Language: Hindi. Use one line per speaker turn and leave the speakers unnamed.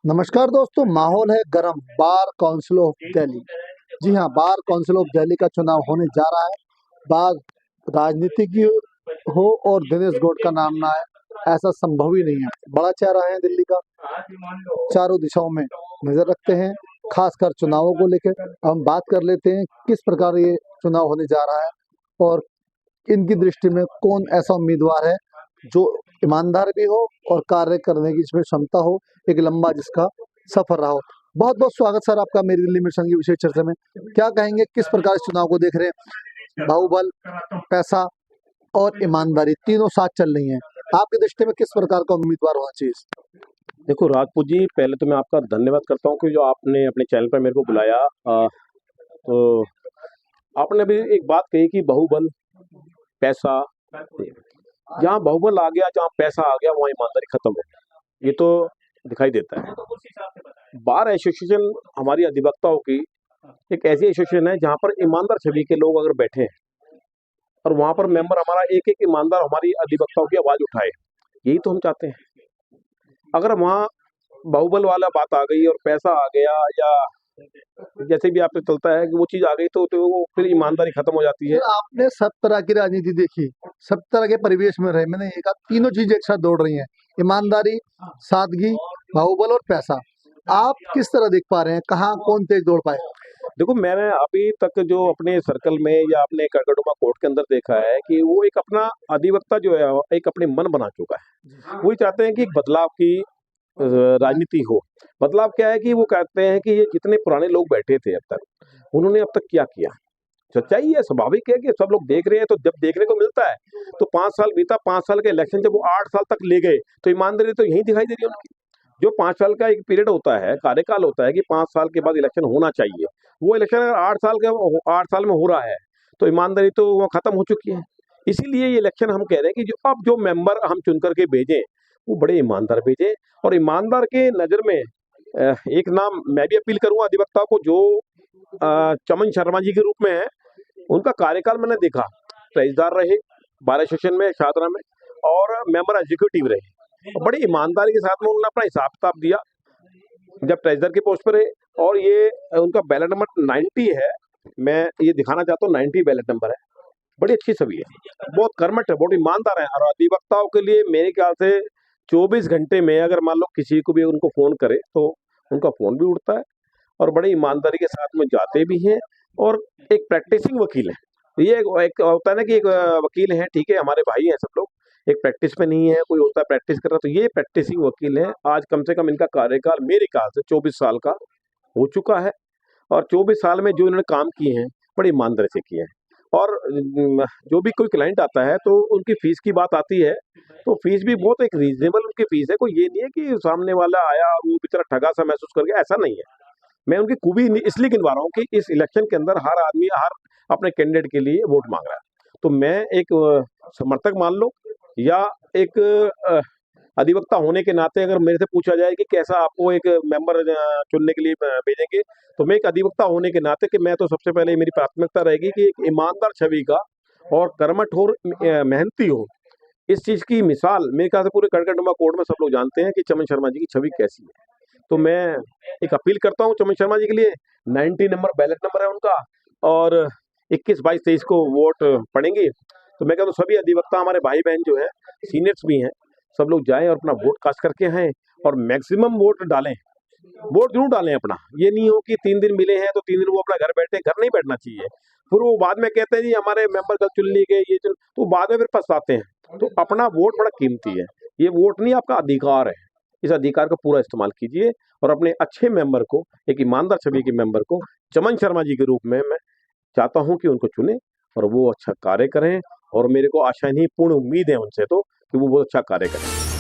नमस्कार दोस्तों, माहौल है गरम। बार काउंसिल ऑफ दिल्ली, जी हाँ, बार काउंसिल ऑफ दिल्ली का चुनाव होने जा रहा है। बार राजनीति की हो और दिनेश गौड़ का नाम ना आए, ऐसा संभव ही नहीं है। बड़ा चेहरा है दिल्ली का, चारों दिशाओं में नजर रखते हैं, खासकर चुनावों को लेकर। हम बात कर लेते हैं किस प्रकार ये चुनाव होने जा रहा है और इनकी दृष्टि में कौन ऐसा उम्मीदवार है जो ईमानदार भी हो और कार्य करने की इसमें क्षमता हो, एक लंबा जिसका सफर रहा हो। बहुत बहुत स्वागत सर आपका मेरी दिल्ली मिशन की विशेष चर्चा में। क्या कहेंगे, किस प्रकार इस चुनाव को देख रहे हैं? बाहुबल, पैसा और ईमानदारी तीनों साथ चल रही हैं। आपकी दृष्टि में किस प्रकार का उम्मीदवार होना चाहिए?
देखो राजपूत जी, पहले तो मैं आपका धन्यवाद करता हूँ कि जो आपने अपने चैनल पर मेरे को बुलाया। तो आपने भी एक बात कही कि बाहुबल, पैसा, जहाँ बाहुबल आ गया, जहाँ पैसा आ गया, वहाँ ईमानदारी खत्म हो गई। ये तो दिखाई देता है। बार एसोसिएशन हमारी अधिवक्ताओं की एक ऐसी एसोसिएशन है जहाँ पर ईमानदार छवि के लोग अगर बैठे हैं और वहाँ पर मेंबर हमारा एक एक ईमानदार हमारी अधिवक्ताओं की आवाज उठाए, यही तो हम चाहते हैं। अगर वहाँ बाहुबल वाला बात आ गई और पैसा आ गया या जैसे भी आपने चलता है कि वो चीज आ गई तो वो फिर ईमानदारी खत्म हो जाती है।
आपने सब तरह की राजनीति देखी, सब तरह के परिवेश में रहे, मैंने एक तीनों चीजें एक साथ दौड़ रही हैं, ईमानदारी, सादगी, बाहुबल और पैसा। आप किस तरह देख पा रहे हैं, कहाँ कौन तेज दौड़ पाए?
देखो, मैंने अभी तक जो अपने सर्कल में या अपने कड़कड़ुमा कोर्ट के अंदर देखा है कि वो एक अपना अधिवक्ता जो है एक अपने मन बना चुका है। वही चाहते हैं कि एक बदलाव की राजनीति हो। बदलाव क्या है कि वो कहते हैं कि ये जितने पुराने लोग बैठे थे अब तक, उन्होंने अब तक क्या किया। सच्चाई है, स्वाभाविक है कि सब लोग देख रहे हैं, तो जब देखने को मिलता है तो 5 साल बीता, 5 साल के इलेक्शन जब वो 8 साल तक ले गए तो ईमानदारी तो यही दिखाई दे रही है उनकी। जो 5 साल का एक पीरियड होता है, कार्यकाल होता है कि 5 साल के बाद इलेक्शन होना चाहिए, वो इलेक्शन अगर 8 साल में हो रहा है तो ईमानदारी तो वो खत्म हो चुकी है। इसीलिए ये इलेक्शन हम कह रहे हैं कि जो मेंबर हम चुन करके भेजें वो बड़े ईमानदार भेजें। और ईमानदार के नजर में एक नाम मैं भी अपील करूंगा अधिवक्ता को, जो चमन शर्मा जी के रूप में है। उनका कार्यकाल मैंने देखा, रजिस्ट्रार रहे बार एसोसिएशन में शाहदरा में और मेंबर एग्जीक्यूटिव रहे, और बड़ी ईमानदारी के साथ में उन्होंने अपना हिसाब किताब दिया जब ट्रेजर के पोस्ट पर है। और ये उनका बैलेट नंबर 90 है, मैं ये दिखाना चाहता हूँ, 90 बैलेट नंबर है। बड़ी अच्छी छवि है, बहुत कर्मठ है, बहुत ईमानदार है। और अधिवक्ताओं के लिए मेरे ख्याल से 24 घंटे में अगर मान लो किसी को भी उनको फोन करे तो उनका फोन भी उठता है, और बड़े ईमानदारी के साथ में जाते भी हैं। और एक प्रैक्टिसिंग वकील है। ये एक होता है ना कि एक वकील है, ठीक है, हमारे भाई हैं सब लोग, एक प्रैक्टिस में नहीं है, कोई होता है प्रैक्टिस कर रहा, तो ये प्रैक्टिसिंग वकील है। आज कम से कम इनका कार्यकाल मेरे ख्याल से 24 साल का हो चुका है, और 24 साल में जो इन्होंने काम किए हैं बड़ी ईमानदारी से किए हैं। और जो भी कोई क्लाइंट आता है तो उनकी फीस की बात आती है, तो फीस भी बहुत एक रीजनेबल उनकी फीस है। कोई ये नहीं है कि सामने वाला आया और वो बेचारा ठगा सा महसूस कर गया, ऐसा नहीं है। मैं उनकी खूबी इसलिए गिनवा रहा हूँ कि इस इलेक्शन के अंदर हर आदमी हर अपने कैंडिडेट के लिए वोट मांग रहा है। तो मैं एक समर्थक मान लो या एक अधिवक्ता होने के नाते अगर मेरे से पूछा जाए कि कैसा आपको एक मेंबर चुनने के लिए भेजेंगे, तो मैं एक अधिवक्ता होने के नाते कि मैं तो सबसे पहले मेरी प्राथमिकता रहेगी कि एक ईमानदार छवि का और कर्मठ और मेहनती हो। इस चीज की मिसाल मेरे ख्याल से पूरे कड़कड़नुमा कोर्ट में सब लोग जानते हैं कि चमन शर्मा जी की छवि कैसी है। तो मैं एक अपील करता हूँ चमन शर्मा जी के लिए। 90 नंबर बैलेट नंबर है उनका, और 21, 22, 23 को वोट पड़ेंगे। तो मैं कहता हूँ सभी अधिवक्ता हमारे भाई बहन जो है, सीनियर्स भी हैं, सब लोग जाएं और अपना वोट कास्ट करके आए और मैक्सिमम वोट डालें। वोट जरूर डालें अपना। ये नहीं हो कि 3 दिन मिले हैं तो 3 दिन वो अपना घर बैठे, घर नहीं बैठना चाहिए। फिर वो बाद में कहते हैं जी हमारे मेंबर कल चुन लिए गए, ये चुन, तो बाद में फिर पछताते हैं। तो अपना वोट बड़ा कीमती है, ये वोट नहीं आपका अधिकार है। इस अधिकार का पूरा इस्तेमाल कीजिए और अपने अच्छे मेंबर को, एक ईमानदार छवि के मेंबर को चमन शर्मा जी के रूप में मैं चाहता हूं कि उनको चुने और वो अच्छा कार्य करें। और मेरे को आशा नहीं, पूर्ण उम्मीद है उनसे तो कि वो बहुत अच्छा कार्य करें।